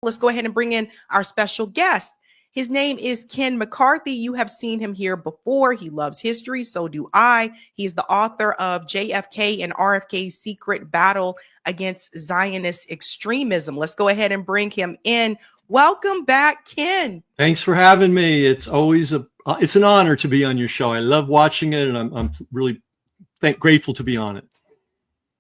Let's go ahead and bring in our special guest. His name is Ken McCarthy. You have seen him here before. He loves history, so do I. He's the author of JFK and RFK's Secret Battle Against Zionist Extremism. Let's go ahead and bring him in. Welcome back, Ken. Thanks for having me. It's always it's an honor to be on your show. I love watching it, and I'm really grateful to be on it.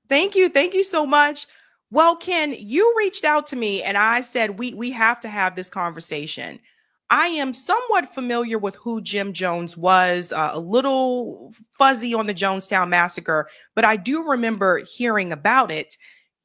Thank you. Thank you so much. Well, Ken, you reached out to me and I said, we have to have this conversation. I am somewhat familiar with who Jim Jones was, a little fuzzy on the Jonestown massacre, but I do remember hearing about it.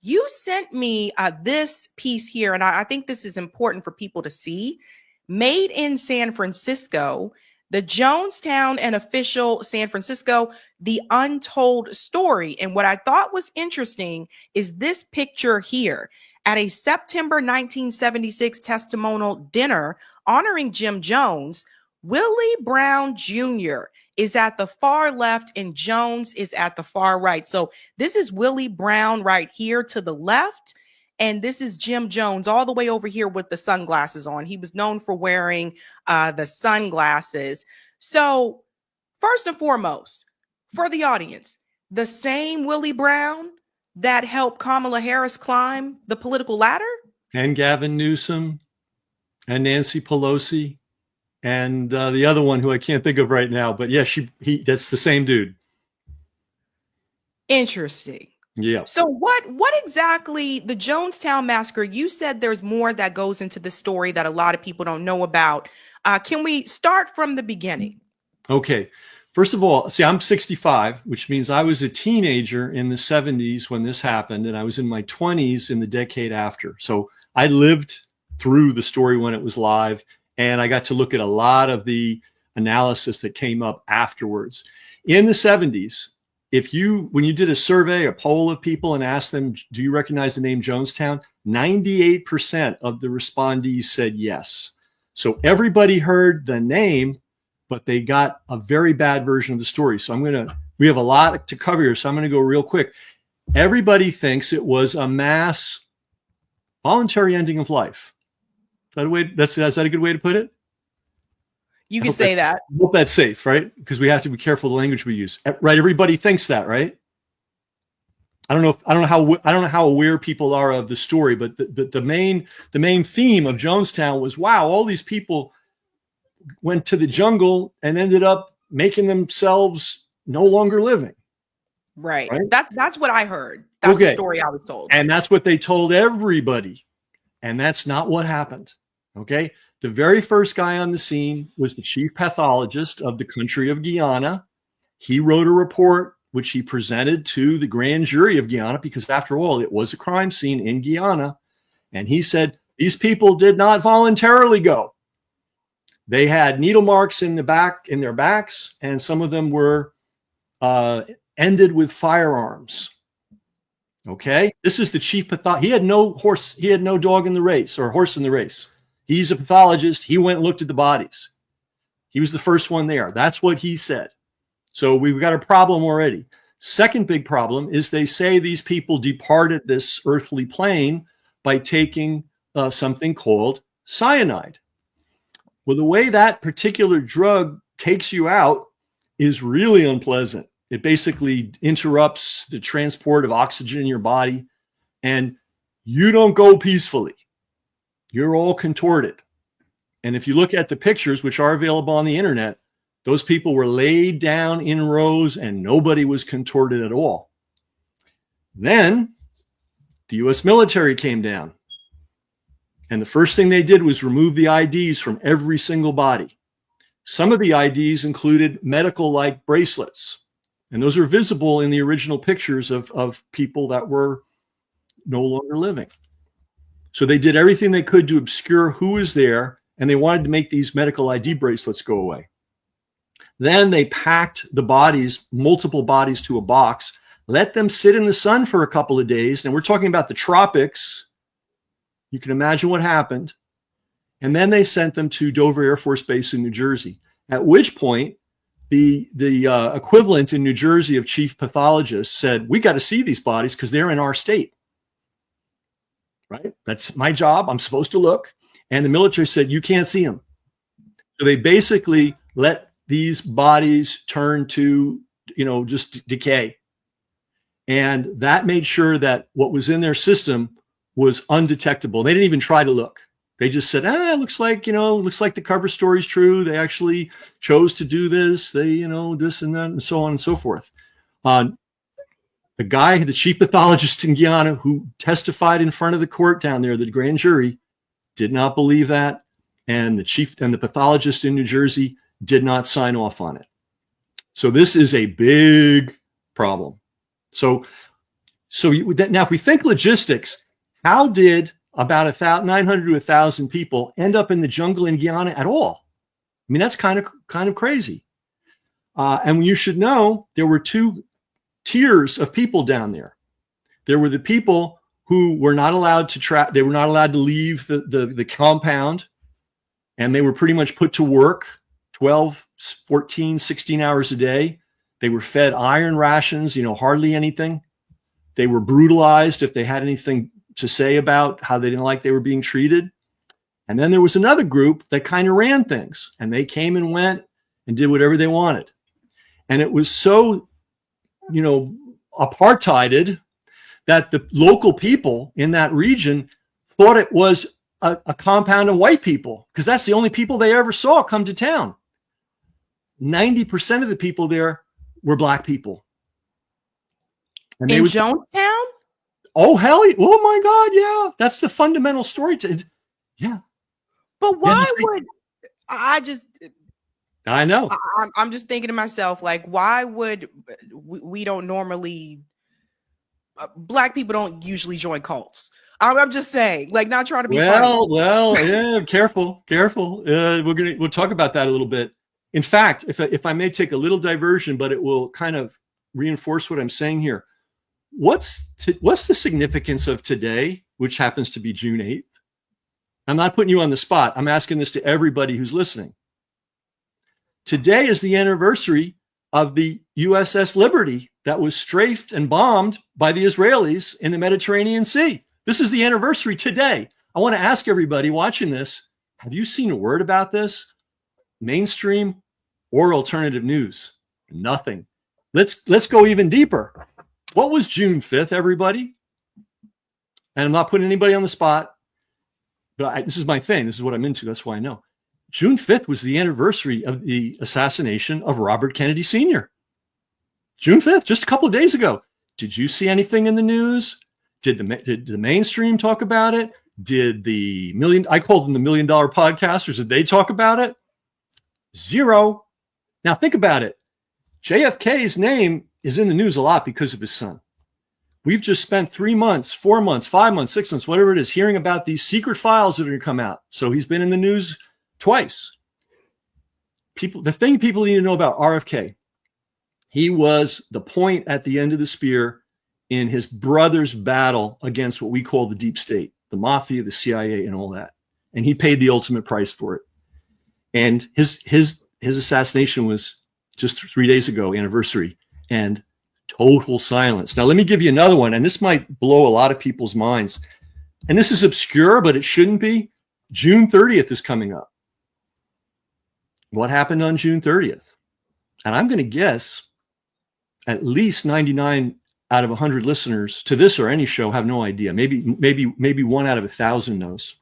You sent me this piece here, and I think this is important for people to see. Made in San Francisco, the Jonestown and official San Francisco, the untold story. And what I thought was interesting is this picture here. At a September 1976 testimonial dinner honoring Jim Jones, Willie Brown Jr. is at the far left and Jones is at the far right. So this is Willie Brown right here to the left. And this is Jim Jones all the way over here with the sunglasses on. He was known for wearing the sunglasses. So first and foremost, for the audience, the same Willie Brown that helped Kamala Harris climb the political ladder? And Gavin Newsom and Nancy Pelosi and the other one who I can't think of right now. But yeah, that's the same dude. Interesting. Yeah. So what exactly the Jonestown massacre? You said there's more that goes into the story that a lot of people don't know about. Can we start from the beginning? Okay. First of all, see, I'm 65, which means I was a teenager in the 70s when this happened, and I was in my 20s in the decade after. So I lived through the story when it was live, and I got to look at a lot of the analysis that came up afterwards. In the 70s, when you did a survey, a poll of people and asked them, do you recognize the name Jonestown? 98% of the respondees said yes. So everybody heard the name, but they got a very bad version of the story. So we have a lot to cover here, so I'm going to go real quick. Everybody thinks it was a mass voluntary ending of life. Is that a good way to put it? You can say that. I hope that's safe, right? Because we have to be careful of the language we use. Right? Everybody thinks that, right? I don't know how aware people are of the story, but the main theme of Jonestown was, wow, all these people went to the jungle and ended up making themselves no longer living. Right? That's what I heard. That's the story I was told. And that's what they told everybody. And that's not what happened. Okay. The very first guy on the scene was the chief pathologist of the country of Guyana. He wrote a report which he presented to the grand jury of Guyana, because after all, it was a crime scene in Guyana. And he said, these people did not voluntarily go. They had needle marks in their backs, and some of them were ended with firearms. Okay, this is the chief pathologist. He had no dog in the race or horse in the race. He's a pathologist. He went and looked at the bodies. He was the first one there. That's what he said. So we've got a problem already. Second big problem is they say these people departed this earthly plane by taking something called cyanide. Well, the way that particular drug takes you out is really unpleasant. It basically interrupts the transport of oxygen in your body, and you don't go peacefully. You're all contorted. And if you look at the pictures, which are available on the internet, those people were laid down in rows and nobody was contorted at all. Then the US military came down. And the first thing they did was remove the IDs from every single body. Some of the IDs included medical-like bracelets. And those are visible in the original pictures of people that were no longer living. So they did everything they could to obscure who was there, and they wanted to make these medical ID bracelets go away. Then they packed the bodies, multiple bodies, to a box, let them sit in the sun for a couple of days. And we're talking about the tropics. You can imagine what happened. And then they sent them to Dover Air Force Base in New Jersey, at which point the equivalent in New Jersey of chief pathologist said, we got to see these bodies because they're in our state. right? That's my job. I'm supposed to look. And the military said, you can't see them. So they basically let these bodies turn to, just decay. And that made sure that what was in their system was undetectable. They didn't even try to look. They just said, it looks like the cover story's true. They actually chose to do this. They, this and that and so on and so forth. The chief pathologist in Guyana who testified in front of the court down there, the grand jury, did not believe that. And the pathologist in New Jersey did not sign off on it. So this is a big problem. So now if we think logistics, how did about 900 to 1,000 people end up in the jungle in Guyana at all? I mean, that's kind of crazy. And you should know there were two tiers of people down there. There were the people who were not allowed to they were not allowed to leave the compound, and they were pretty much put to work 12, 14, 16 hours a day. They were fed iron rations, hardly anything. They were brutalized if they had anything to say about how they didn't like they were being treated. And then there was another group that kind of ran things, and they came and went and did whatever they wanted. And it was so, apartheided that the local people in that region thought it was a compound of white people, because that's the only people they ever saw come to town. 90% of the people there were black people. And in Jonestown? Oh, hell, oh my God, yeah. That's the fundamental story. Yeah. But why would, I know. I'm just thinking to myself, like, why would, we don't normally, black people don't usually join cults. I'm just saying, like, not trying to be funny. Well, yeah, careful. We'll talk about that a little bit. In fact, if I may take a little diversion, but it will kind of reinforce what I'm saying here. What's the significance of today, which happens to be June 8th? I'm not putting you on the spot. I'm asking this to everybody who's listening. Today is the anniversary of the USS Liberty that was strafed and bombed by the Israelis in the Mediterranean Sea. This is the anniversary today. I want to ask everybody watching this, have you seen a word about this? Mainstream or alternative news? Nothing. Let's go even deeper. What was June 5th, everybody? And I'm not putting anybody on the spot, but this is my thing. This is what I'm into. That's why I know. June 5th was the anniversary of the assassination of Robert Kennedy Sr. June 5th, just a couple of days ago. Did you see anything in the news? Did the mainstream talk about it? Did I called them the $1 Million Podcasters, did they talk about it? Zero. Now think about it. JFK's name is in the news a lot because of his son. We've just spent 3 months, 4 months, 5 months, 6 months, whatever it is, hearing about these secret files that are going to come out. So he's been in the news twice. The thing people need to know about RFK, he was the point at the end of the spear in his brother's battle against what we call the deep state, the mafia, the CIA, and all that. And he paid the ultimate price for it. And his assassination was just 3 days ago, anniversary, and total silence. Now, let me give you another one, and this might blow a lot of people's minds. And this is obscure, but it shouldn't be. June 30th is coming up. What happened on June 30th? And I'm going to guess at least 99 out of 100 listeners to this or any show have no idea. Maybe 1 out of 1,000 knows.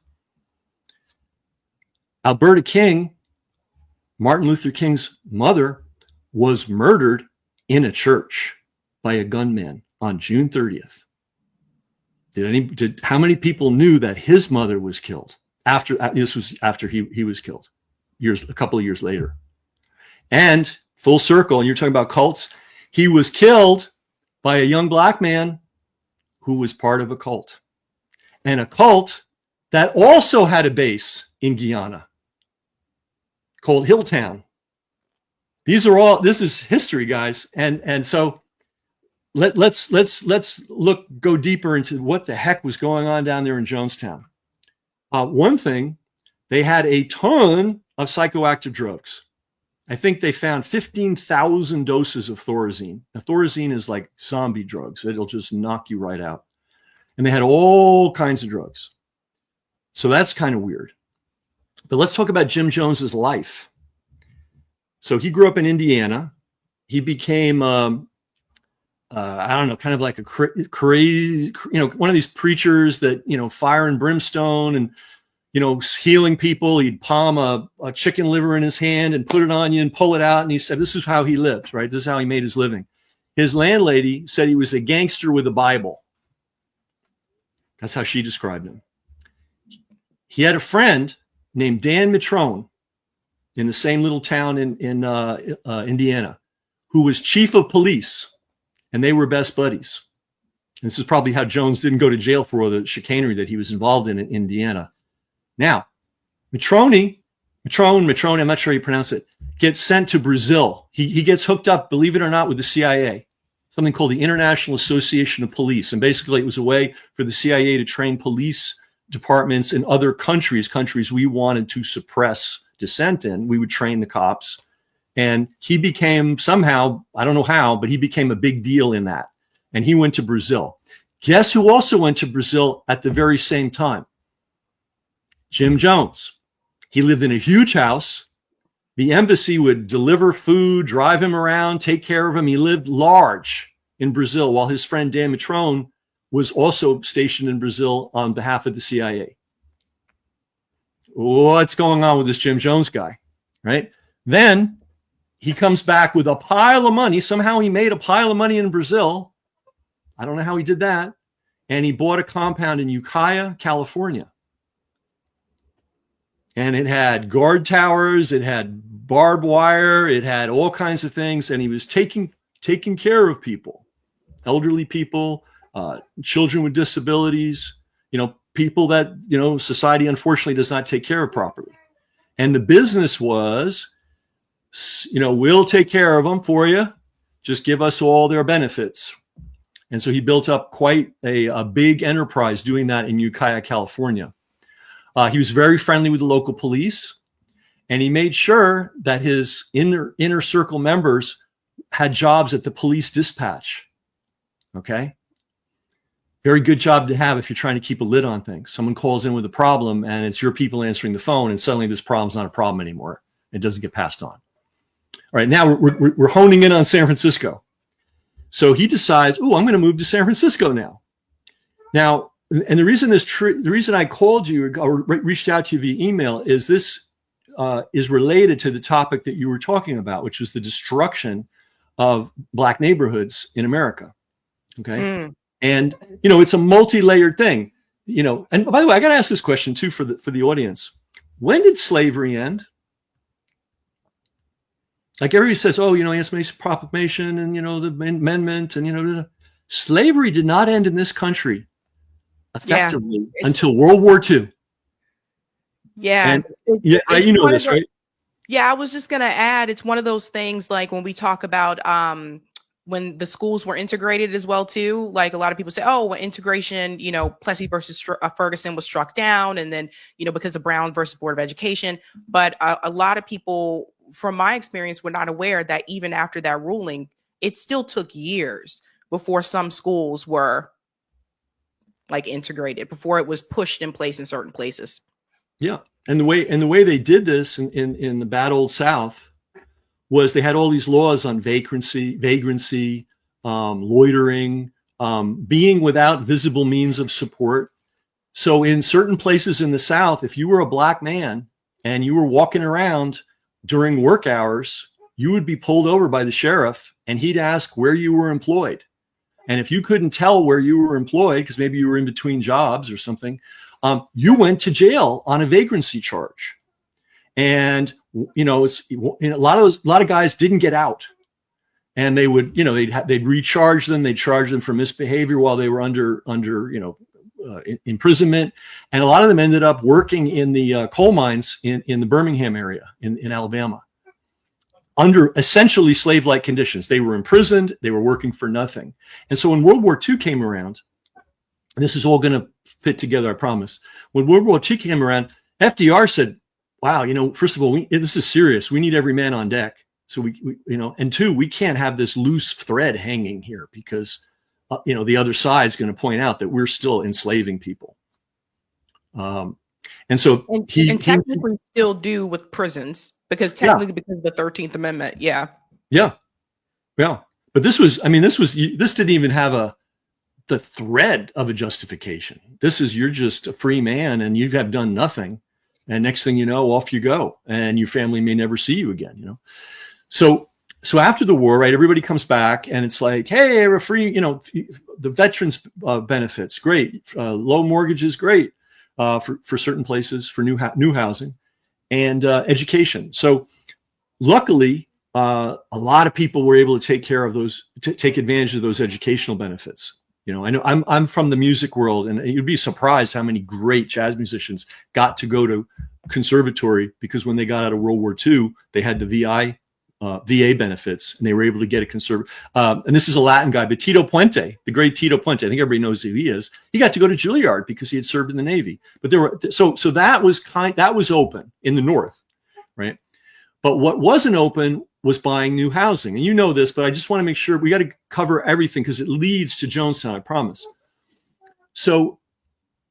Alberta King, Martin Luther King's mother, was murdered in a church by a gunman on June 30th. How many people knew that his mother was killed after he was killed a couple of years later? And full circle, and you're talking about cults, he was killed by a young black man who was part of a cult, and a cult that also had a base in Guyana called Hilltown. This is history, guys. And so let's go deeper into what the heck was going on down there in Jonestown. One thing, they had a ton of psychoactive drugs. I think they found 15,000 doses of Thorazine. Now, Thorazine is like zombie drugs. It'll just knock you right out. and they had all kinds of drugs. So that's kind of weird. But let's talk about Jim Jones's life. So he grew up in Indiana. He became, I don't know, kind of like a crazy, one of these preachers that, fire and brimstone and, healing people. He'd palm a chicken liver in his hand and put it on you and pull it out. And he said, this is how he lived, right? This is how he made his living. His landlady said he was a gangster with a Bible. That's how she described him. He had a friend named Dan Mitrone in the same little town in Indiana, who was chief of police, and they were best buddies. And this is probably how Jones didn't go to jail for all the chicanery that he was involved in Indiana. Now, Mitrone, I'm not sure how you pronounce it, gets sent to Brazil. He gets hooked up, believe it or not, with the CIA, something called the International Association of Police. And basically it was a way for the CIA to train police departments in other countries we wanted to suppress dissent in. We would train the cops. And he became somehow, I don't know how, but he became a big deal in that. And he went to Brazil. Guess who also went to Brazil at the very same time? Jim Jones. He lived in a huge house. The embassy would deliver food, drive him around, take care of him. He lived large in Brazil, while his friend Dan Mitrone was also stationed in Brazil on behalf of the CIA. What's going on with this Jim Jones guy, right? Then he comes back with a pile of money. Somehow he made a pile of money in Brazil. I don't know how he did that. And he bought a compound in Ukiah, California. And it had guard towers, it had barbed wire, it had all kinds of things. And he was taking care of people, elderly people, children with disabilities, people that, society unfortunately does not take care of properly. And the business was, we'll take care of them for you. Just give us all their benefits. And so he built up quite a big enterprise doing that in Ukiah, California. He was very friendly with the local police, and he made sure that his inner circle members had jobs at the police dispatch. Okay? Very good job to have if you're trying to keep a lid on things. Someone calls in with a problem, and it's your people answering the phone, and suddenly this problem's not a problem anymore. It doesn't get passed on. All right, now we're honing in on San Francisco. So he decides, I'm going to move to San Francisco now. Now, and the reason I called you or reached out to you via email is this is related to the topic that you were talking about, which was the destruction of Black neighborhoods in America. Okay. And, it's a multi-layered thing, and by the way, I got to ask this question too for the audience. When did slavery end? Like everybody says, Emancipation Proclamation and, the amendment and, slavery did not end in this country effectively until World War II. Yeah. And, this, right? Yeah, I was just going to add, it's one of those things like when we talk about when the schools were integrated as well, too, like a lot of people say, integration, Plessy versus Ferguson was struck down. And then, because of Brown versus Board of Education. But a lot of people, from my experience, were not aware that even after that ruling, it still took years before some schools were like integrated, before it was pushed in place in certain places. Yeah. And the way they did this in the bad old South was they had all these laws on vagrancy, loitering, being without visible means of support. So in certain places in the South, if you were a Black man and you were walking around during work hours, you would be pulled over by the sheriff and he'd ask where you were employed. And if you couldn't tell where you were employed, because maybe you were in between jobs or something, you went to jail on a vagrancy charge. And, a lot of guys didn't get out, and they would, they'd recharge them. They'd charge them for misbehavior while they were under imprisonment. And a lot of them ended up working in the coal mines in the Birmingham area in Alabama under essentially slave-like conditions. They were imprisoned. They were working for nothing. And so when World War II came around, and this is all going to fit together, I promise. When World War II came around, FDR said, wow, first of all, this is serious. We need every man on deck. So we and two, we can't have this loose thread hanging here because the other side is going to point out that we're still enslaving people. And so and technically still do with prisons, because yeah, technically because of the 13th Amendment. Yeah. yeah, yeah. But this didn't even have the thread of a justification. This is, you're just a free man and you have done nothing. And next thing you know, off you go, and your family may never see you again, So after the war, right, everybody comes back and it's like, hey, we're free, the veterans benefits, great. Low mortgages, great for certain places, for new housing, and education. So luckily, a lot of people were able to take advantage of those educational benefits. I know I'm from the music world, and you'd be surprised how many great jazz musicians got to go to conservatory, because when they got out of World War II, they had the VA benefits, and they were able to get a conservative. And this is a Latin guy, but Tito Puente, the great Tito Puente, I think everybody knows who he is. He got to go to Juilliard because he had served in the Navy. But there were so that was open in the North, right? But what wasn't open was buying new housing. And you know this, but I just want to make sure we got to cover everything because it leads to Jonestown, I promise. So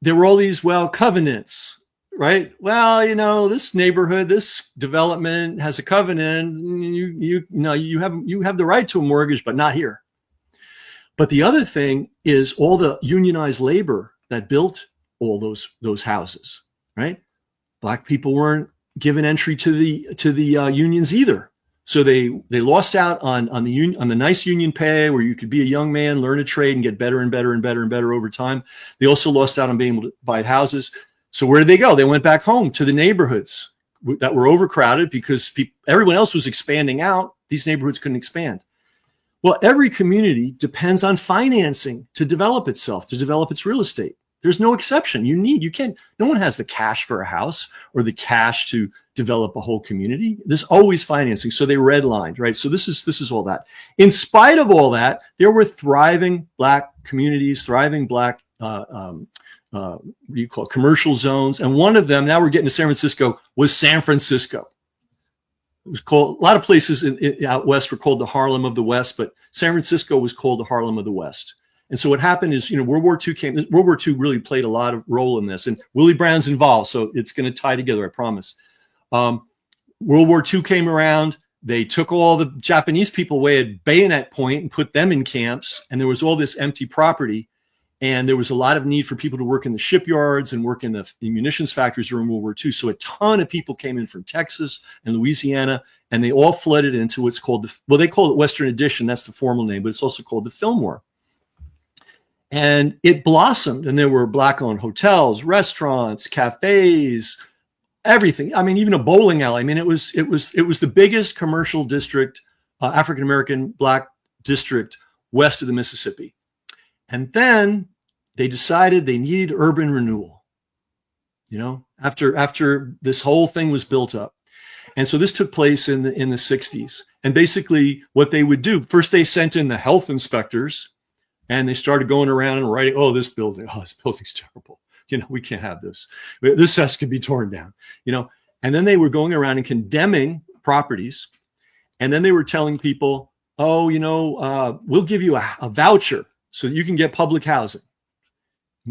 there were all these, covenants, right? Well, this neighborhood, this development has a covenant. You have the right to a mortgage, but not here. But the other thing is all the unionized labor that built all those houses, right? Black people weren't given entry to the unions either. So they lost out on the nice union pay where you could be a young man, learn a trade, and get better and better and better and better over time. They also lost out on being able to buy houses. So where did they go? They went back home to the neighborhoods that were overcrowded because everyone else was expanding out. These neighborhoods couldn't expand. Well, every community depends on financing to develop itself, to develop its real estate. There's no exception. No one has the cash for a house or the cash to develop a whole community. There's always financing. So they redlined, right? So this is all that. In spite of all that, there were thriving Black communities, thriving Black, commercial zones. And one of them, now we're getting to San Francisco, was San Francisco. It was called, a lot of places out west were called the Harlem of the West, but San Francisco was called the Harlem of the West. And so what happened is, World War II came. World War II really played a lot of role in this, and Willie Brown's involved, so it's going to tie together, I promise. World War II came around. They took all the Japanese people away at bayonet point and put them in camps, and there was all this empty property, and there was a lot of need for people to work in the shipyards and work in the munitions factories during World War II. So a ton of people came in from Texas and Louisiana, and they all flooded into what's called they call it Western Addition. That's the formal name, but it's also called the Fillmore. And it blossomed, and there were Black-owned hotels, restaurants, cafes, everything. I mean, even a bowling alley. I mean, it was the biggest commercial district, African-American Black district west of the Mississippi. And then they decided they needed urban renewal, after this whole thing was built up. And so this took place in the 60s. And basically what they would do, first they sent in the health inspectors, and they started going around and writing, this building's terrible. We can't have this. This has to be torn down, And then they were going around and condemning properties. And then they were telling people, we'll give you a voucher so that you can get public housing.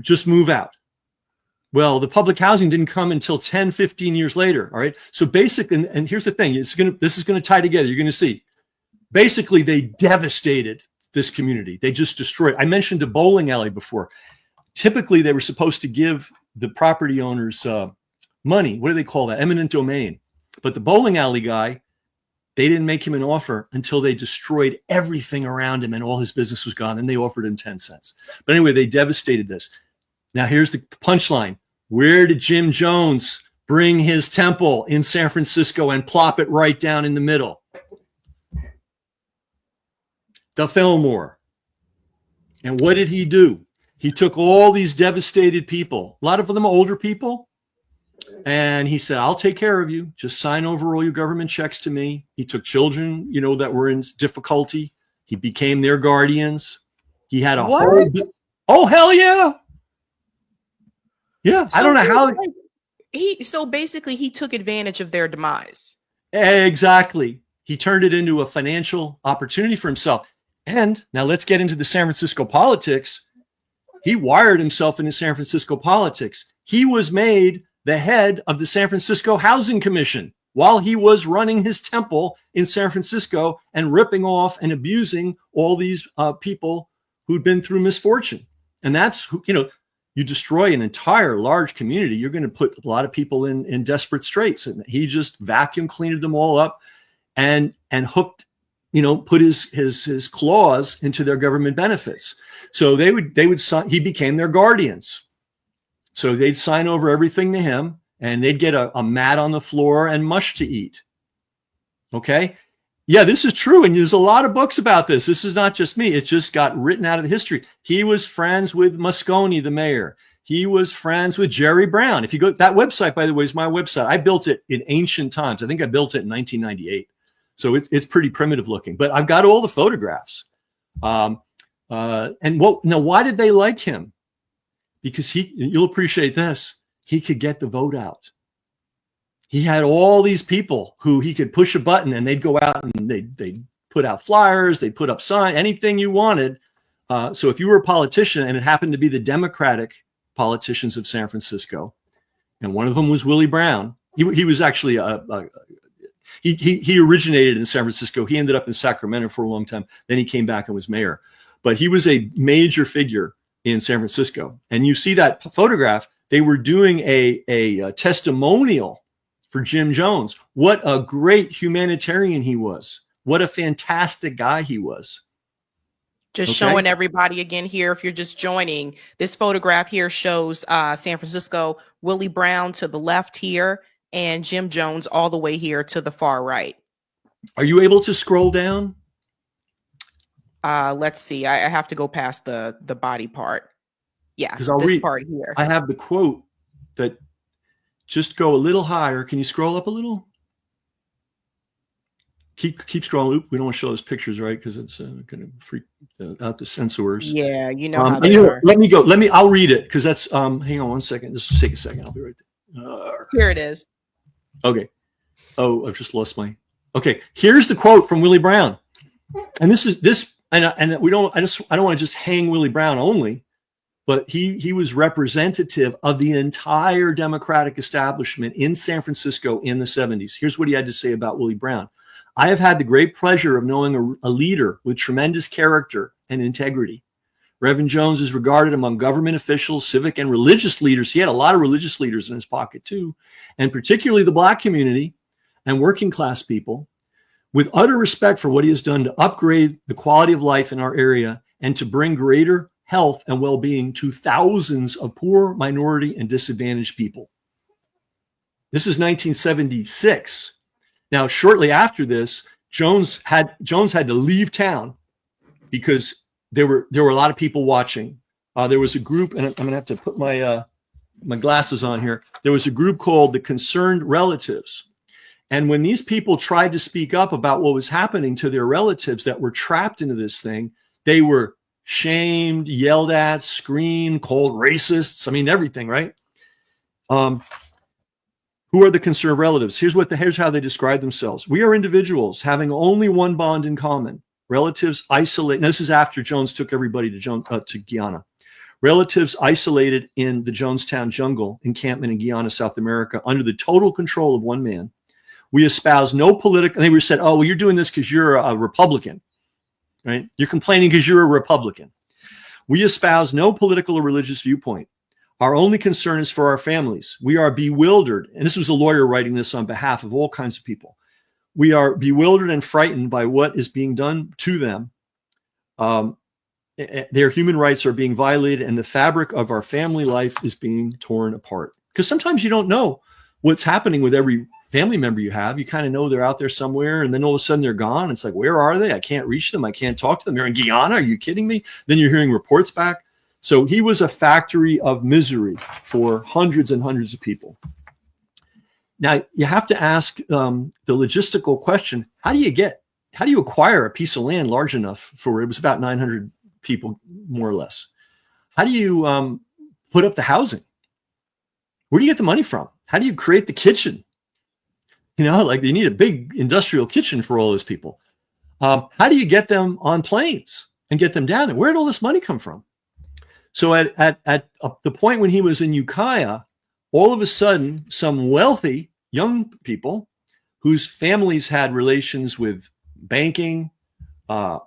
Just move out. Well, the public housing didn't come until 10, 15 years later. All right. So basically, and here's the thing, this is going to tie together. You're going to see. Basically, they devastated this community. They just destroyed. I mentioned a bowling alley before. Typically, they were supposed to give the property owners money. What do they call that? Eminent domain. But the bowling alley guy, they didn't make him an offer until they destroyed everything around him and all his business was gone. And they offered him 10 cents. But anyway, they devastated this. Now, here's the punchline. Where did Jim Jones bring his temple? In San Francisco, and plop it right down in the middle? The Fillmore. And what did he do? He took all these devastated people, a lot of them older people, and he said, I'll take care of you. Just sign over all your government checks to me. He took children, that were in difficulty. He became their guardians. He had a whole... Oh, hell yeah. Yeah, so I don't know how... So basically, he took advantage of their demise. Exactly. He turned it into a financial opportunity for himself. And now let's get into the San Francisco politics. He wired himself into San Francisco politics. He was made the head of the San Francisco Housing Commission while he was running his temple in San Francisco and ripping off and abusing all these people who'd been through misfortune. And that's, you destroy an entire large community, you're going to put a lot of people in desperate straits. And he just vacuum cleaned them all up and hooked, put his claws into their government benefits. So they would sign, he became their guardians. So they'd sign over everything to him, and they'd get a mat on the floor and mush to eat. Okay? Yeah, this is true. And there's a lot of books about this. This is not just me. It just got written out of the history. He was friends with Moscone, the mayor. He was friends with Jerry Brown. If you go, that website, by the way, is my website. I built it in ancient times. I think I built it in 1998. So it's pretty primitive looking, but I've got all the photographs. And why did they like him? Because you'll appreciate this, he could get the vote out. He had all these people who he could push a button and they'd go out and they'd put out flyers, they'd put up signs, anything you wanted. So if you were a politician, and it happened to be the Democratic politicians of San Francisco, and one of them was Willie Brown. He was actually he originated in San Francisco. He ended up in Sacramento for a long time. Then he came back and was mayor. But he was a major figure in San Francisco. And you see that photograph, they were doing a testimonial for Jim Jones. What a great humanitarian he was. What a fantastic guy he was. Just showing everybody again here, if you're just joining, this photograph here shows San Francisco, Willie Brown to the left here, and Jim Jones all the way here to the far right. Are you able to scroll down? Let's see. I have to go past the body part. Yeah, because I'll this read, part here. I have the quote that just go a little higher. Can you scroll up a little? Keep scrolling. Oop, we don't want to show those pictures, right? Because it's going to freak out the censors. Yeah, you know how they are. Let me go. I'll read it because that's. Hang on one second. Just take a second. I'll be right there. Here it is. Okay. Oh, I've just lost my. Okay. Here's the quote from Willie Brown, and this is this. And we don't. I don't want to just hang Willie Brown only, but he was representative of the entire Democratic establishment in San Francisco in the 70s. Here's what he had to say about Willie Brown. I have had the great pleasure of knowing a leader with tremendous character and integrity. Reverend Jones is regarded among government officials, civic and religious leaders. He had a lot of religious leaders in his pocket too, and particularly the Black community and working class people, with utter respect for what he has done to upgrade the quality of life in our area and to bring greater health and well-being to thousands of poor, minority, and disadvantaged people. This is 1976. Now, shortly after this, Jones had to leave town because there were a lot of people watching. There was a group, and I'm going to have to put my glasses on here. There was a group called the Concerned Relatives. And when these people tried to speak up about what was happening to their relatives that were trapped into this thing, they were shamed, yelled at, screamed, called racists. I mean, everything, right? Who are the concerned relatives? Here's how they describe themselves. We are individuals having only one bond in common. Relatives isolate. Now, this is after Jones took everybody to Guyana. Relatives isolated in the Jonestown jungle encampment in Guyana, South America, under the total control of one man. We espouse no political. They were said, "Oh, well, you're doing this because you're a Republican, right? You're complaining because you're a Republican." We espouse no political or religious viewpoint. Our only concern is for our families. We are bewildered, and this was a lawyer writing this on behalf of all kinds of people. We are bewildered and frightened by what is being done to them. Their human rights are being violated, and the fabric of our family life is being torn apart. Because sometimes you don't know what's happening with every family member you have. You kind of know they're out there somewhere, and then all of a sudden they're gone. It's like, where are they? I can't reach them. I can't talk to them. They're in Guyana. Are you kidding me? Then you're hearing reports back. So he was a factory of misery for hundreds and hundreds of people. Now, you have to ask the logistical question, how do you acquire a piece of land large enough for, it was about 900 people, more or less. How do you put up the housing? Where do you get the money from? How do you create the kitchen? You know, like they need a big industrial kitchen for all those people. How do you get them on planes and get them down there? Where did all this money come from? So at the point when he was in Ukiah, all of a sudden, some wealthy young people whose families had relations with banking,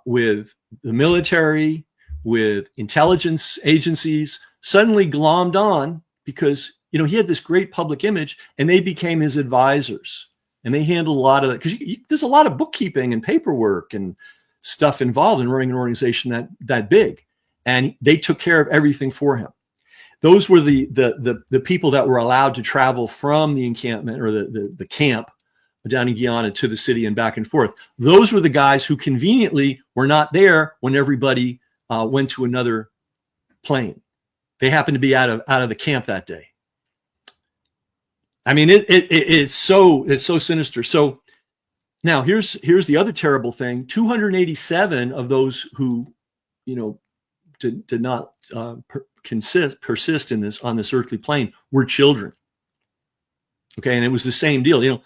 with the military, with intelligence agencies, suddenly glommed on because he had this great public image, and they became his advisors, and they handled a lot of that because there's a lot of bookkeeping and paperwork and stuff involved in running an organization that big, and they took care of everything for him. Those were the people that were allowed to travel from the encampment or the camp down in Guyana to the city and back and forth. Those were the guys who conveniently were not there when everybody went to another plane. They happened to be out of the camp that day. I mean, it's so sinister. So now here's the other terrible thing: 287 of those who, did not persist in this on this earthly plane were children. Okay, and it was the same deal.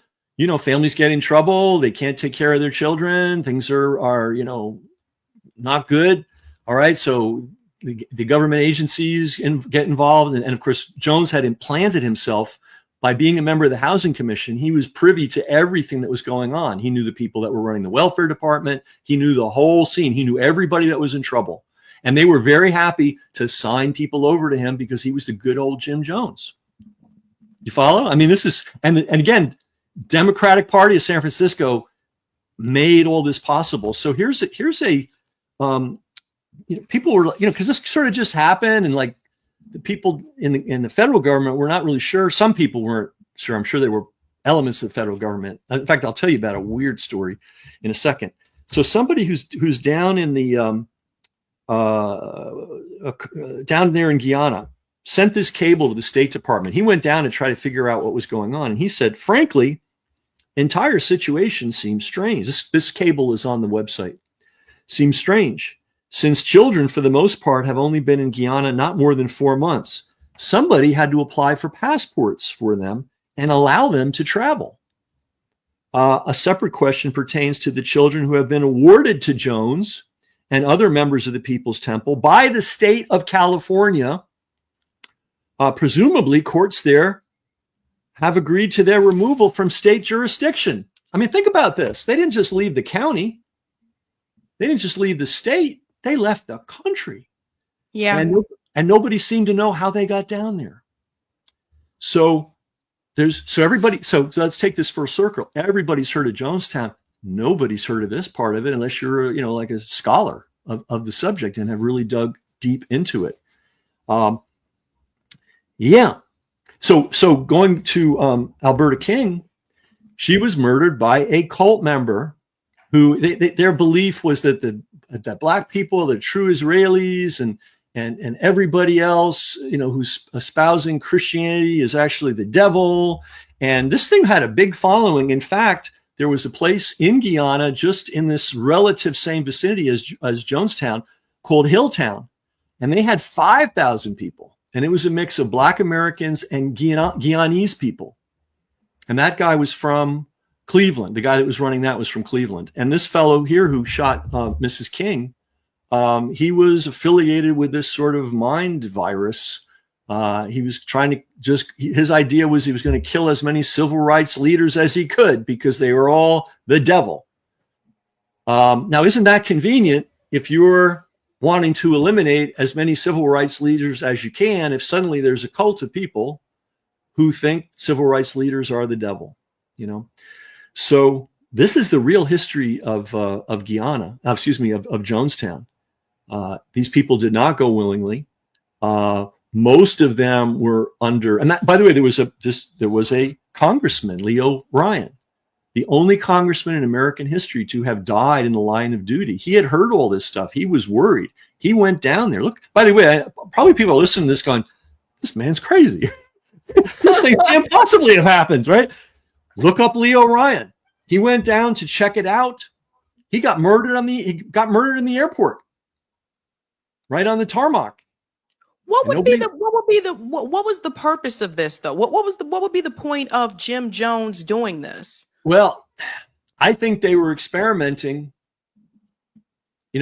Families get in trouble; they can't take care of their children. Things are not good. All right, so the government agencies get involved, and of course Jones had implanted himself by being a member of the Housing Commission. He was privy to everything that was going on. He knew the people that were running the welfare department. He knew the whole scene. He knew everybody that was in trouble. And they were very happy to sign people over to him because he was the good old Jim Jones. You follow? I mean, this is, and again, Democratic Party of San Francisco made all this possible. So here's a people were, because this sort of just happened, and like the people in the federal government were not really sure. Some people weren't sure. I'm sure there were elements of the federal government. In fact, I'll tell you about a weird story in a second. So somebody who's down in the down there in Guyana sent this cable to the State Department. He went down to try to figure out what was going on, and he said, frankly, entire situation seems strange. This cable is on the website. Seems strange, since children, for the most part, have only been in Guyana not more than 4 months. Somebody had to apply for passports for them and allow them to travel. A separate question pertains to the children who have been awarded to Jones and other members of the People's Temple by the state of California. Presumably, courts there have agreed to their removal from state jurisdiction. I mean, think about this. They didn't just leave the county. They didn't just leave the state. They left the country. Yeah. And nobody seemed to know how they got down there. So everybody, so let's take this full circle. Everybody's heard of Jonestown. Nobody's heard of this part of it unless you're, like a scholar of the subject and have really dug deep into it. Yeah. So going to Alberta King, she was murdered by a cult member who their belief was that that black people, the true Israelis, and everybody else, who's espousing Christianity is actually the devil. And this thing had a big following. In fact, there was a place in Guyana, just in this relative same vicinity as Jonestown, called Hilltown. And they had 5,000 people. And it was a mix of Black Americans and Guyanese people. And that guy was from Cleveland. The guy that was running that was from Cleveland. And this fellow here who shot Mrs. King, he was affiliated with this sort of mind virus. He was trying to his idea was he was going to kill as many civil rights leaders as he could because they were all the devil. Now, isn't that convenient if you're wanting to eliminate as many civil rights leaders as you can, if suddenly there's a cult of people who think civil rights leaders are the devil, So this is the real history of Guyana, of Jonestown. These people did not go willingly. Most of them were under, and that, by the way, there was a congressman, Leo Ryan, the only congressman in American history to have died in the line of duty. He had heard all this stuff. He was worried. He went down there. Look, by the way, probably people are listening to this going, this man's crazy. This thing can't possibly have happened, right? Look up Leo Ryan. He went down to check it out. He got murdered in the airport, right on the tarmac. What was the purpose of this though? What would be the point of Jim Jones doing this? Well, I think they were experimenting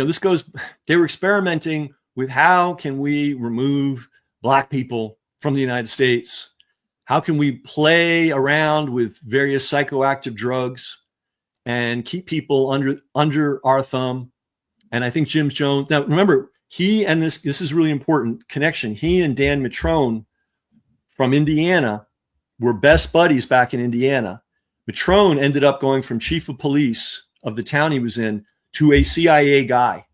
this goes, they were experimenting with how can we remove black people from the United States? How can we play around with various psychoactive drugs and keep people under our thumb? And I think Jim Jones, now remember, he and this is really important connection. He and Dan Mitrone from Indiana were best buddies back in Indiana. Mitrone ended up going from chief of police of the town he was in to a CIA guy.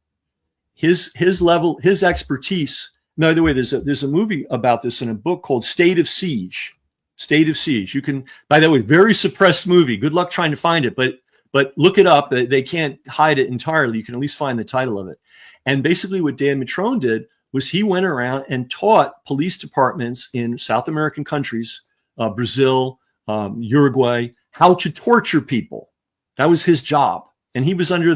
His level, his expertise. By the way, there's a movie about this in a book called State of Siege. State of Siege. You can, by the way, very suppressed movie. Good luck trying to find it, but look it up. They can't hide it entirely. You can at least find the title of it. And basically what Dan Mitrone did was he went around and taught police departments in South American countries, Brazil, Uruguay, how to torture people. That was his job. And he was under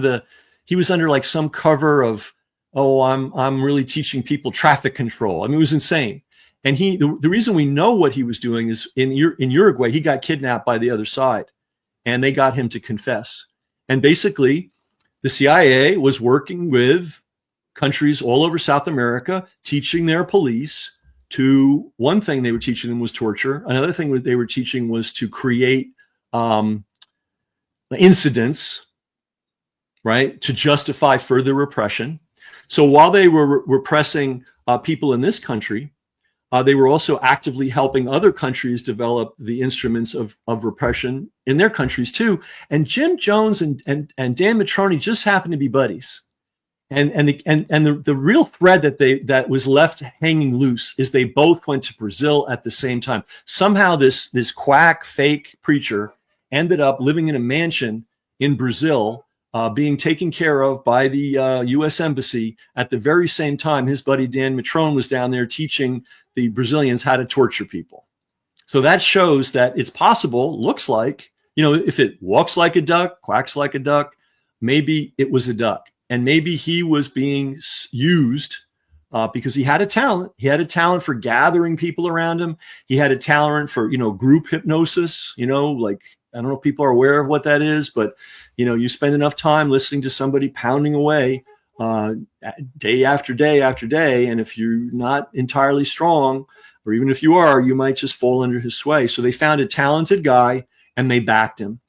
like some cover of, oh, I'm really teaching people traffic control. I mean, it was insane. And the reason we know what he was doing is in Uruguay, he got kidnapped by the other side and they got him to confess. And basically the CIA was working with countries all over South America, teaching their police to, one thing they were teaching them was torture. Another thing they were teaching was to create incidents, right, to justify further repression. So while they were repressing people in this country, they were also actively helping other countries develop the instruments of repression in their countries too. And Jim Jones and Dan Mitrone just happened to be buddies. And the real thread that was left hanging loose is they both went to Brazil at the same time. Somehow this quack fake preacher ended up living in a mansion in Brazil, being taken care of by the U.S. Embassy at the very same time his buddy Dan Mitrone was down there teaching the Brazilians how to torture people. So that shows that it's possible, looks like, if it walks like a duck, quacks like a duck, maybe it was a duck. And maybe he was being used because he had a talent. He had a talent for gathering people around him. He had a talent for, group hypnosis, like, I don't know if people are aware of what that is, but, you spend enough time listening to somebody pounding away day after day after day. And if you're not entirely strong, or even if you are, you might just fall under his sway. So they found a talented guy and they backed him.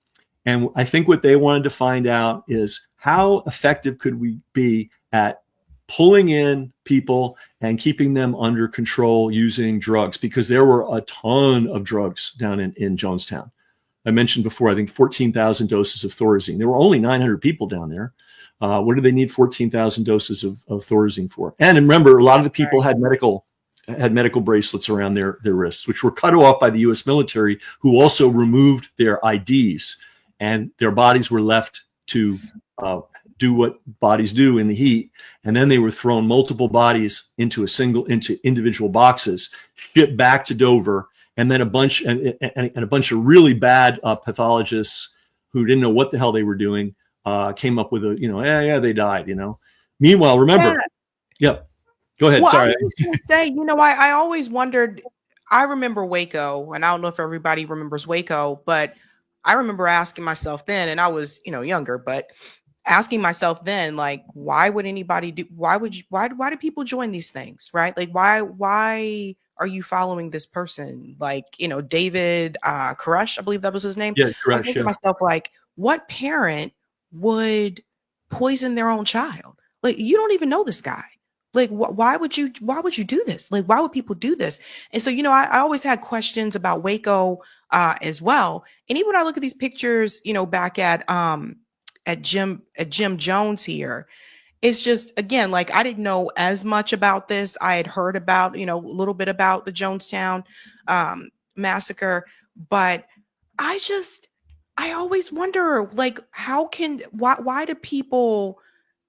And I think what they wanted to find out is how effective could we be at pulling in people and keeping them under control using drugs, because there were a ton of drugs down in Jonestown. I mentioned before, I think 14,000 doses of Thorazine. There were only 900 people down there. What do they need 14,000 doses of Thorazine for? And remember, a lot of the people had medical bracelets around their wrists, which were cut off by the U.S. military, who also removed their IDs, and their bodies were left to do what bodies do in the heat. And then they were thrown multiple bodies into individual boxes, shipped back to Dover, and then a bunch of really bad pathologists who didn't know what the hell they were doing came up with they died. Meanwhile, remember, go ahead. Well, Sorry. I was gonna say, I always wondered. I remember Waco, and I don't know if everybody remembers Waco, but I remember asking myself then, and I was, younger, but asking myself then, like, why would anybody why do people join these things, right? Like, why are you following this person? Like, David Koresh, I believe that was his name. Yeah, I was Koresh, thinking to myself, like, what parent would poison their own child? Like, you don't even know this guy. Like, why would you do this? Like, why would people do this? And so, I always had questions about Waco as well. And even when I look at these pictures, back at Jim Jones here, it's just, again, like, I didn't know as much about this. I had heard about, a little bit about the Jonestown massacre, but I always wonder, like, why do people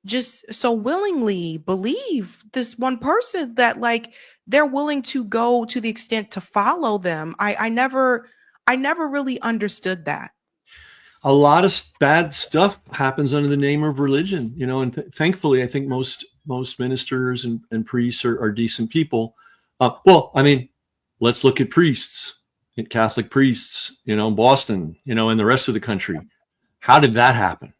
just so willingly believe this one person that, like, they're willing to go to the extent to follow them? I never really understood that. A lot of bad stuff happens under the name of religion, and thankfully, I think most ministers and priests are decent people. Well, I mean, let's look at priests, Catholic priests, in Boston, and the rest of the country. How did that happen?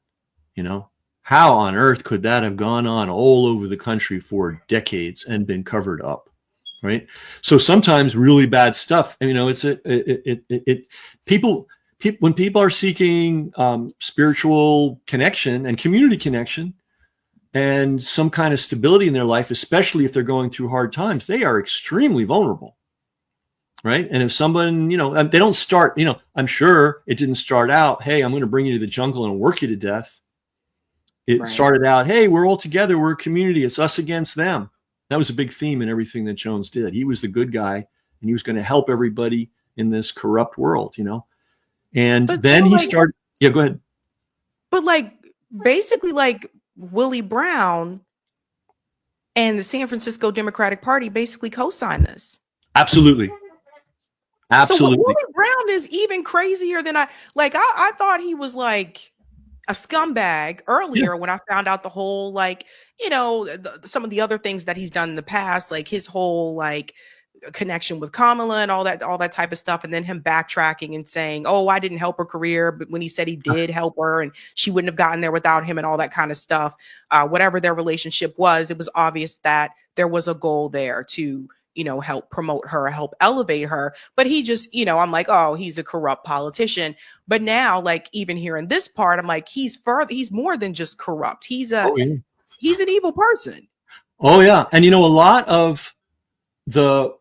How on earth could that have gone on all over the country for decades and been covered up? Right. So sometimes really bad stuff. And, you know, people, when people are seeking spiritual connection and community connection and some kind of stability in their life, especially if they're going through hard times, they are extremely vulnerable. Right. And if someone, you know, they don't start, you know, I'm sure it didn't start out, hey, I'm going to bring you to the jungle and work you to death. It started out, hey, we're all together. We're a community. It's us against them. That was a big theme in everything that Jones did. He was the good guy, and he was going to help everybody in this corrupt world, you know. And But then so, he like, started. Yeah, go ahead. but like basically like Willie Brown and the San Francisco Democratic Party basically co-signed this. Absolutely. So what Absolutely. Willie Brown is even crazier than I thought he was like a scumbag Yeah. earlier when I found out the whole like, you know, some of the other things that he's done in the past, like his whole like connection with Kamala and all that type of stuff, and then him backtracking and saying, "Oh, I didn't help her career," but when he said he did help her and she wouldn't have gotten there without him and all that kind of stuff. Whatever their relationship was, it was obvious that there was a goal there to, you know, help promote her, help elevate her. But he just, you know, I'm like, oh, he's a corrupt politician. But now, like even here in this part, I'm like, he's more than just corrupt. Oh, yeah. He's an evil person. Oh, yeah. And, you know, a lot of the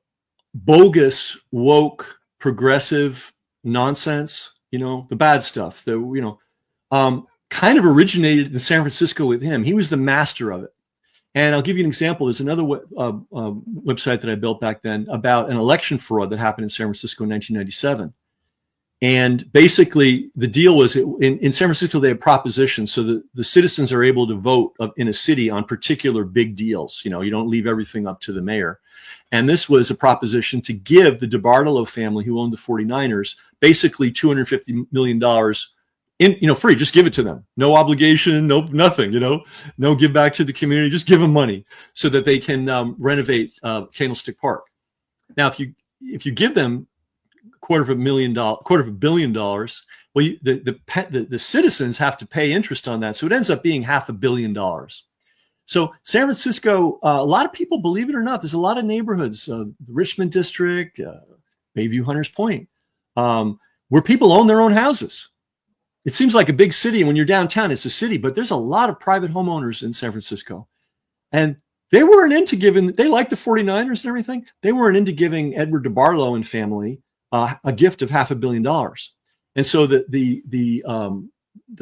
bogus, woke, progressive nonsense, you know, the bad stuff, you know, kind of originated in San Francisco with him. He was the master of it. And I'll give you an example. There's another website that I built back then about an election fraud that happened in San Francisco in 1997. And basically, the deal was in San Francisco, they have propositions so the citizens are able to vote in a city on particular big deals. You know, you don't leave everything up to the mayor. And this was a proposition to give the DeBartolo family, who owned the 49ers, basically $250 million in, you know, free. Just give it to them. No obligation, no nothing, you know, no give back to the community. Just give them money so that they can renovate Candlestick Park. Now, if you give them $250 million, well, the citizens have to pay interest on that. So it ends up being $500 million. So San Francisco, a lot of people, believe it or not, there's a lot of neighborhoods, the Richmond District, Bayview Hunters Point, where people own their own houses. It seems like a big city, and when you're downtown, it's a city, but there's a lot of private homeowners in San Francisco. And they weren't into giving, they liked the 49ers and everything. They weren't into giving Edward DeBartolo and family a gift of $500 million. And so the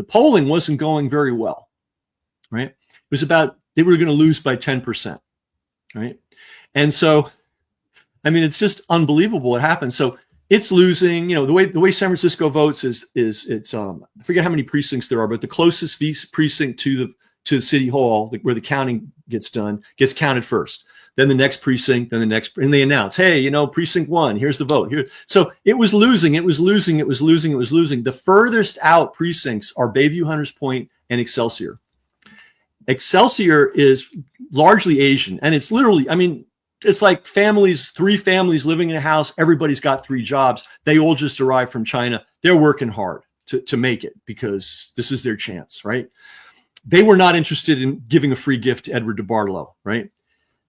polling wasn't going very well, right? It was about, they were going to lose by 10%, right? And so, I mean, it's just unbelievable what happened. So it's losing, you know, the way San Francisco votes is it's I forget how many precincts there are, but the closest precinct to the city hall, where the counting gets done, gets counted first. Then the next precinct, then the next, and they announce, hey, you know, precinct 1, here's the vote. Here, so it was losing. The furthest out precincts are Bayview Hunters Point and Excelsior. Excelsior is largely Asian, and it's literally, I mean, it's like families, 3 families living in a house. Everybody's got 3 jobs. They all just arrived from China. They're working hard to make it because this is their chance, right? They were not interested in giving a free gift to Edward DeBartolo, right?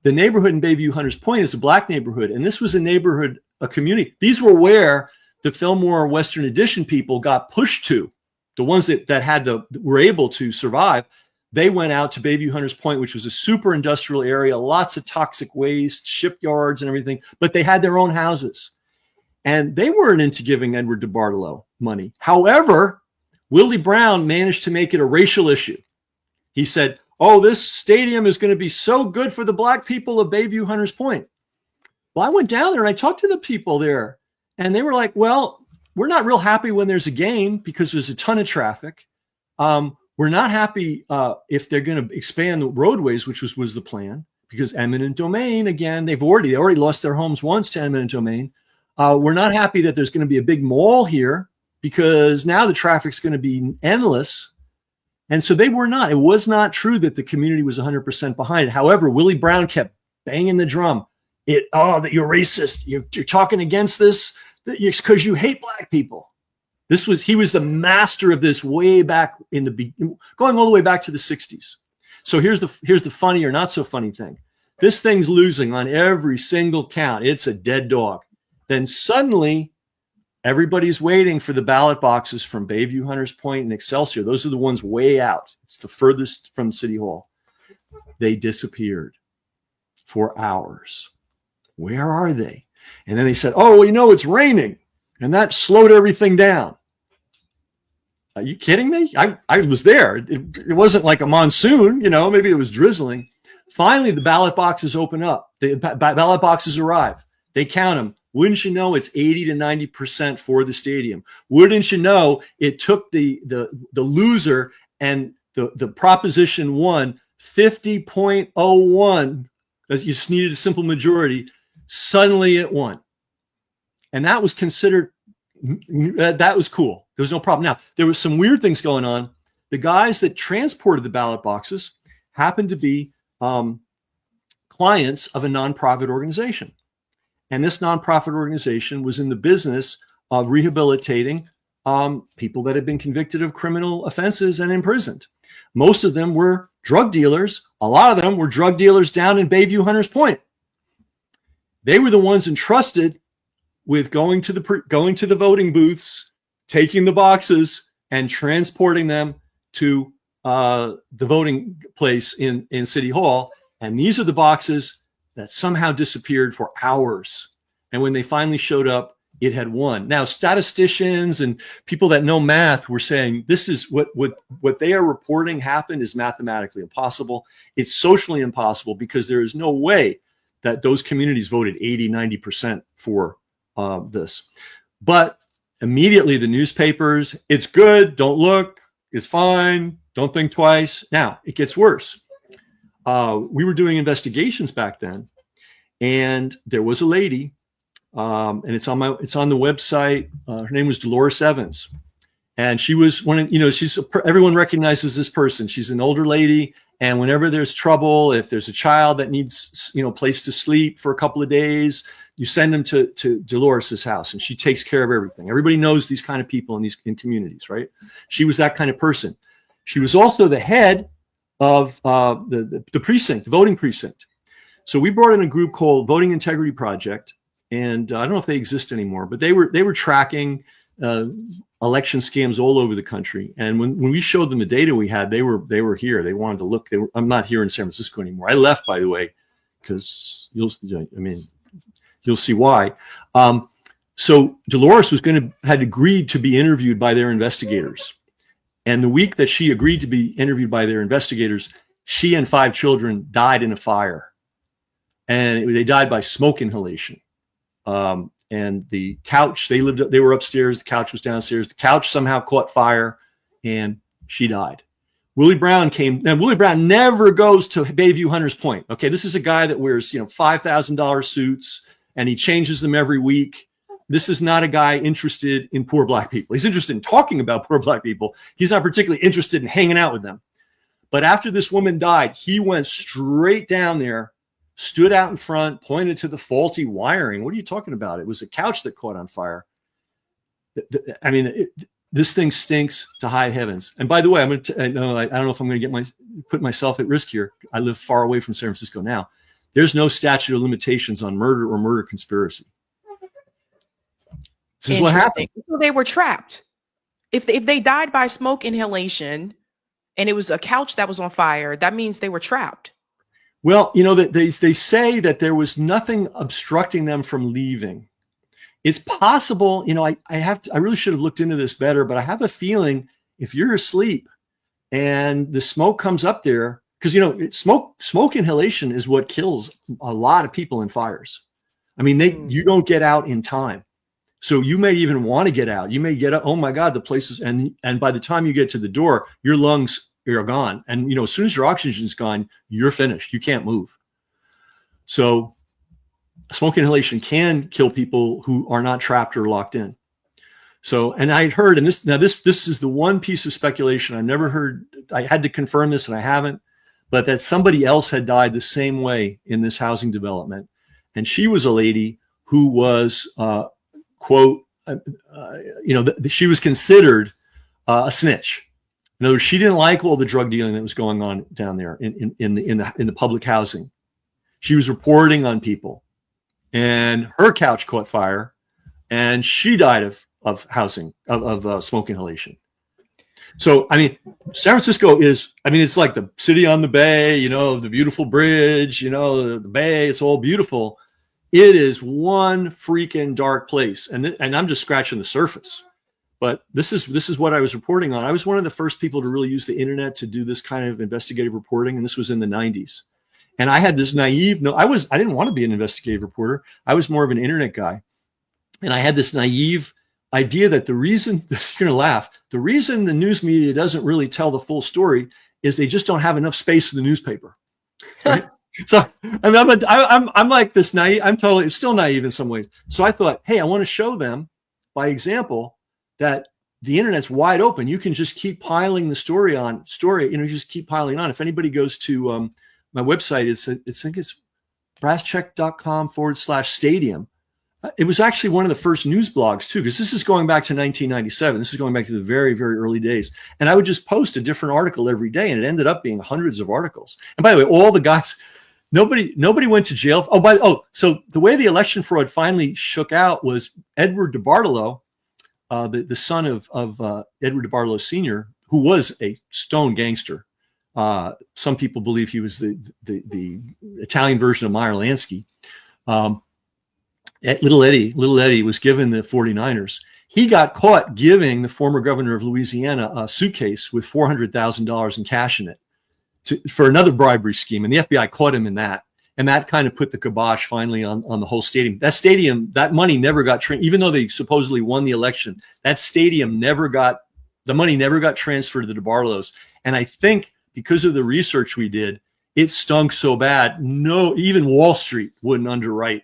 The neighborhood in Bayview Hunters Point is a black neighborhood, and this was a neighborhood, a community. These were where the Fillmore Western Addition people got pushed to. The ones that were able to survive. They went out to Bayview Hunters Point, which was a super industrial area, lots of toxic waste, shipyards and everything, but they had their own houses. And they weren't into giving Edward DeBartolo money. However, Willie Brown managed to make it a racial issue. He said, oh, this stadium is going to be so good for the black people of Bayview Hunters Point. Well, I went down there and I talked to the people there, and they were like, well, we're not real happy when there's a game because there's a ton of traffic. We're not happy if they're going to expand the roadways, which was the plan, because eminent domain, again, they already lost their homes once to eminent domain. We're not happy that there's going to be a big mall here because now the traffic's going to be endless. And so they were not. It was not true that the community was 100% behind it. However, Willie Brown kept banging the drum. That you're racist. You're talking against this because you hate black people. He was the master of this way back going all the way back to the 60s. So here's the funny or not so funny thing. This thing's losing on every single count. It's a dead dog. Then suddenly everybody's waiting for the ballot boxes from Bayview, Hunters Point, and Excelsior. Those are the ones way out. It's the furthest from City Hall. They disappeared for hours. Where are they? And then they said, oh, well, it's raining. And that slowed everything down. Are you kidding me? I was there. It wasn't like a monsoon, maybe it was drizzling. Finally, the ballot boxes open up. The ballot boxes arrive. They count them. Wouldn't you know, it's 80 to 90% for the stadium. Wouldn't you know, it took the loser and the proposition won 50.01. You just needed a simple majority. Suddenly it won. And that was considered, that was cool. There was no problem. Now, there was some weird things going on. The guys that transported the ballot boxes happened to be clients of a nonprofit organization. And this nonprofit organization was in the business of rehabilitating people that had been convicted of criminal offenses and imprisoned. Most of them were drug dealers. A lot of them were drug dealers down in Bayview, Hunters Point. They were the ones entrusted with going to the voting booths, taking the boxes, and transporting them to the voting place in City Hall. And these are the boxes that somehow disappeared for hours. And when they finally showed up, it had won. Now, statisticians and people that know math were saying this is what they are reporting happened is mathematically impossible. It's socially impossible because there is no way that those communities voted 80, 90% for this. But immediately the newspapers, it's good, don't look, it's fine, don't think twice. Now, it gets worse. We were doing investigations back then, and there was a lady, and it's on the website. Her name was Dolores Evans, and she was everyone recognizes this person. She's an older lady, and whenever there's trouble, if there's a child that needs a place to sleep for a couple of days, you send them to Dolores's house, and she takes care of everything. Everybody knows these kind of people in communities, right? She was that kind of person. She was also the head of the precinct, the voting precinct. So we brought in a group called Voting Integrity Project, and I don't know if they exist anymore, but they were tracking election scams all over the country. And when we showed them the data we had, they were here. They wanted to look. I'm not here in San Francisco anymore. I left, by the way, because you'll see why. So Dolores had agreed to be interviewed by their investigators. And the week that she agreed to be interviewed by their investigators, she and 5 children died in a fire. And they died by smoke inhalation. And the couch, they were upstairs, the couch was downstairs. The couch somehow caught fire and she died. Willie Brown Willie Brown never goes to Bayview, Hunters Point. Okay, this is a guy that wears, $5,000 suits and he changes them every week. This is not a guy interested in poor black people. He's interested in talking about poor black people. He's not particularly interested in hanging out with them. But after this woman died, he went straight down there, stood out in front, pointed to the faulty wiring. What are you talking about? It was a couch that caught on fire. This thing stinks to high heavens. And by the way, I don't know if I'm going to put myself at risk here. I live far away from San Francisco now. There's no statute of limitations on murder or murder conspiracy. This is what happened. So they were trapped. If they died by smoke inhalation and it was a couch that was on fire, that means they were trapped. Well, they say that there was nothing obstructing them from leaving. It's possible, I really should have looked into this better, but I have a feeling if you're asleep and the smoke comes up there, because smoke inhalation is what kills a lot of people in fires. You don't get out in time. So you may even want to get out. You may get out. Oh my God, the place is, and by the time you get to the door, your lungs are gone. And as soon as your oxygen is gone, you're finished. You can't move. So smoke inhalation can kill people who are not trapped or locked in. So, and I had heard, and this is the one piece of speculation I've never heard. I had to confirm this and I haven't, but that somebody else had died the same way in this housing development. And she was a lady who was, quote, she was considered a snitch. In other words, she didn't like all the drug dealing that was going on down there in the public housing. She was reporting on people, and her couch caught fire, and she died of smoke inhalation. So, I mean, San Francisco is, I mean, it's like the city on the bay, the beautiful bridge, the bay, it's all beautiful. It is one freaking dark place. And I'm just scratching the surface. But this is what I was reporting on. I was one of the first people to really use the internet to do this kind of investigative reporting. And this was in the 90s. And I had this I didn't want to be an investigative reporter. I was more of an internet guy. And I had this naive idea that the reason, you're going to laugh, the reason the news media doesn't really tell the full story is they just don't have enough space in the newspaper. Right? So I'm like this naive, I'm totally still naive in some ways. So I thought, hey, I want to show them by example that the internet's wide open. You can just keep piling the story, just keep piling on. If anybody goes to my website, I think it's brasscheck.com/stadium. It was actually one of the first news blogs too, because this is going back to 1997. This is going back to the very, very early days. And I would just post a different article every day, and it ended up being hundreds of articles. And by the way, all the guys, nobody went to jail. So the way the election fraud finally shook out was Edward DeBartolo, the son of Edward DeBartolo Sr., who was a stone gangster. Some people believe he was the Italian version of Meyer Lansky. Little Eddie was given the 49ers. He got caught giving the former governor of Louisiana a suitcase with $400,000 in cash in it for another bribery scheme. And the FBI caught him in that. And that kind of put the kibosh finally on the whole stadium. That money never got, even though they supposedly won the election, that stadium the money never got transferred to the DeBartolos. And I think because of the research we did, it stunk so bad. Even Wall Street wouldn't underwrite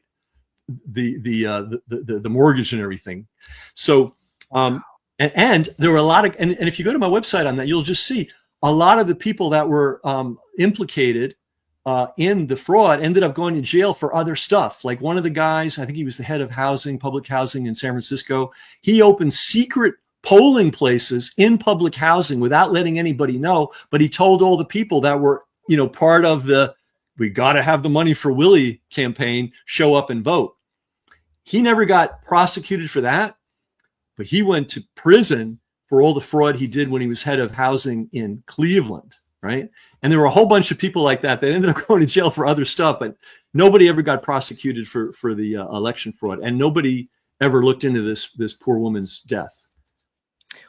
the mortgage and everything. So, and there were a lot of, and if you go to my website on that, you'll just see a lot of the people that were implicated in the fraud ended up going to jail for other stuff. Like one of the guys, I think he was the head of public housing in San Francisco. He opened secret polling places in public housing without letting anybody know. But he told all the people that were, part of the, we got to have the money for Willie campaign, show up and vote. He never got prosecuted for that, but he went to prison for all the fraud he did when he was head of housing in Cleveland, right? And there were a whole bunch of people like that ended up going to jail for other stuff, but nobody ever got prosecuted for the election fraud, and nobody ever looked into this poor woman's death.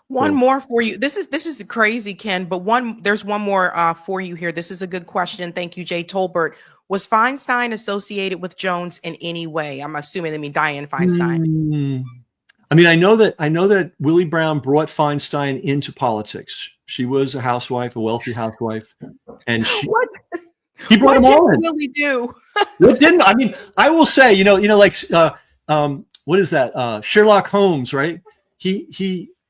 One more for you. This is crazy, Ken, but there's one more for you here. This is a good question. Thank you, Jay Tolbert. Was Feinstein associated with Jones in any way? I'm assuming they mean Dianne Feinstein. I mean, I know that Willie Brown brought Feinstein into politics. She was a housewife, a wealthy housewife, and he brought them all in. What did Willie do? What didn't? I mean, I will say, like what is that? Sherlock Holmes, right?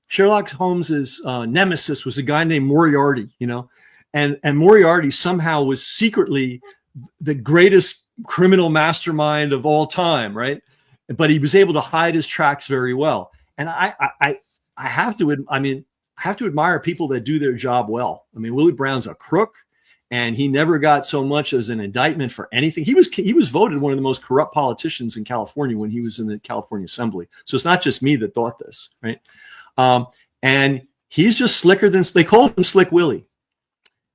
Sherlock Holmes's nemesis was a guy named Moriarty, and Moriarty somehow was secretly the greatest criminal mastermind of all time, right? But he was able to hide his tracks very well. And I have to admire people that do their job well. I mean, Willie Brown's a crook, and he never got so much as an indictment for anything. He was voted one of the most corrupt politicians in California when he was in the California Assembly. So it's not just me that thought this, right? And he's just slicker than, they called him Slick Willie.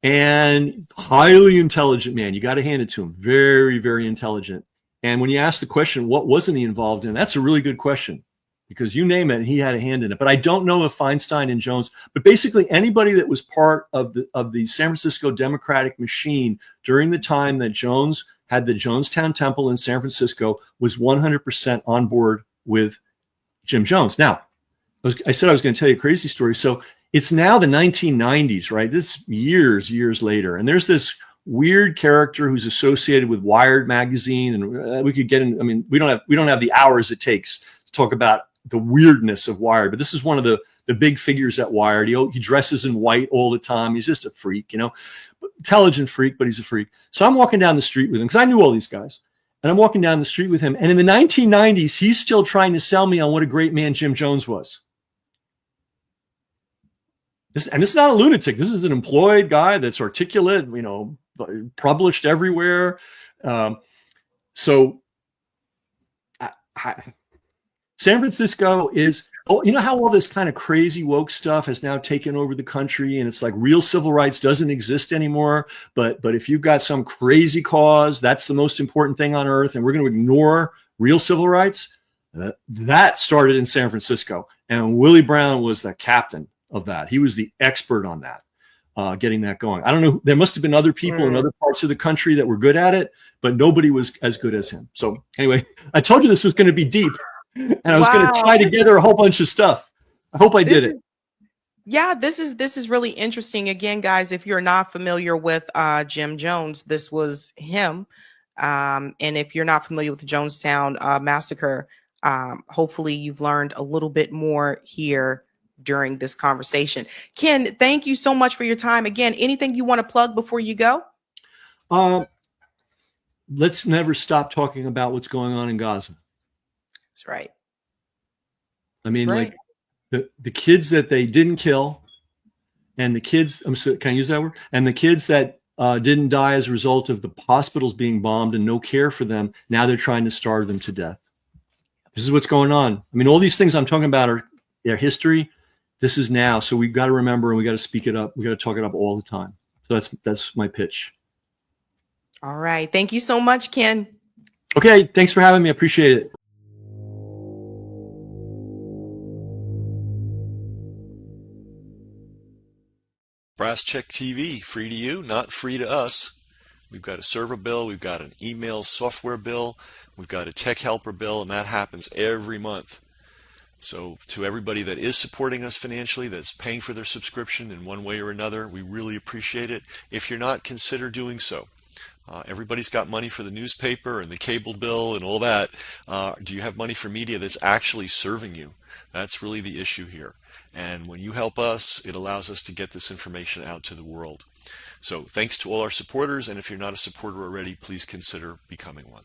And highly intelligent man. You got to hand it to him. Very, very intelligent. And when you ask the question, what wasn't he involved in? That's a really good question, because you name it, and he had a hand in it. But I don't know if Feinstein and Jones, but basically anybody that was part of the San Francisco Democratic machine during the time that Jones had the Jonestown Temple in San Francisco was 100% on board with Jim Jones. Now, I said I was going to tell you a crazy story. So it's now the 1990s, right? This years later. And there's this weird character who's associated with Wired magazine. And we could get in, I mean, we don't have the hours it takes to talk about the weirdness of Wired, but this is one of the big figures at Wired. He dresses in white all the time. He's just a freak, intelligent freak, but he's a freak. So I'm walking down the street with him because I knew all these guys. And I'm walking down the street with him. And in the 1990s, he's still trying to sell me on what a great man Jim Jones was. This is not a lunatic. This is an employed guy that's articulate, published everywhere. So San Francisco is, you know how all this kind of crazy woke stuff has now taken over the country, and it's like real civil rights doesn't exist anymore. But if you've got some crazy cause, that's the most important thing on earth, and we're going to ignore real civil rights. That started in San Francisco, and Willie Brown was the captain of that. He was the expert on that, getting that going. I don't know. There must have been other people in other parts of the country that were good at it, but nobody was as good as him. So anyway, I told you this was going to be deep. And I was going to tie together a whole bunch of stuff. I hope I did it. Yeah, this is really interesting. Again, guys, if you're not familiar with Jim Jones, this was him. And if you're not familiar with the Jonestown massacre, hopefully you've learned a little bit more here during this conversation. Ken, thank you so much for your time. Again, anything you want to plug before you go? Let's never stop talking about what's going on in Gaza. That's right. I mean, like the kids that they didn't kill, and the kids, can I use that word? And the kids that didn't die as a result of the hospitals being bombed and no care for them, now they're trying to starve them to death. This is what's going on. I mean, all these things I'm talking about are their history. This is now. So we've got to remember, and we got to speak it up. We got to talk it up all the time. So that's my pitch. All right. Thank you so much, Ken. Okay. Thanks for having me. I appreciate it. Brass Check TV, free to you, not free to us. We've got a server bill, we've got an email software bill, we've got a tech helper bill, and that happens every month. So to everybody that is supporting us financially, that's paying for their subscription in one way or another, we really appreciate it. If you're not, consider doing so. Everybody's got money for the newspaper and the cable bill and all that. Do you have money for media that's actually serving you? That's really the issue here. And when you help us, it allows us to get this information out to the world. So thanks to all our supporters, and if you're not a supporter already, please consider becoming one.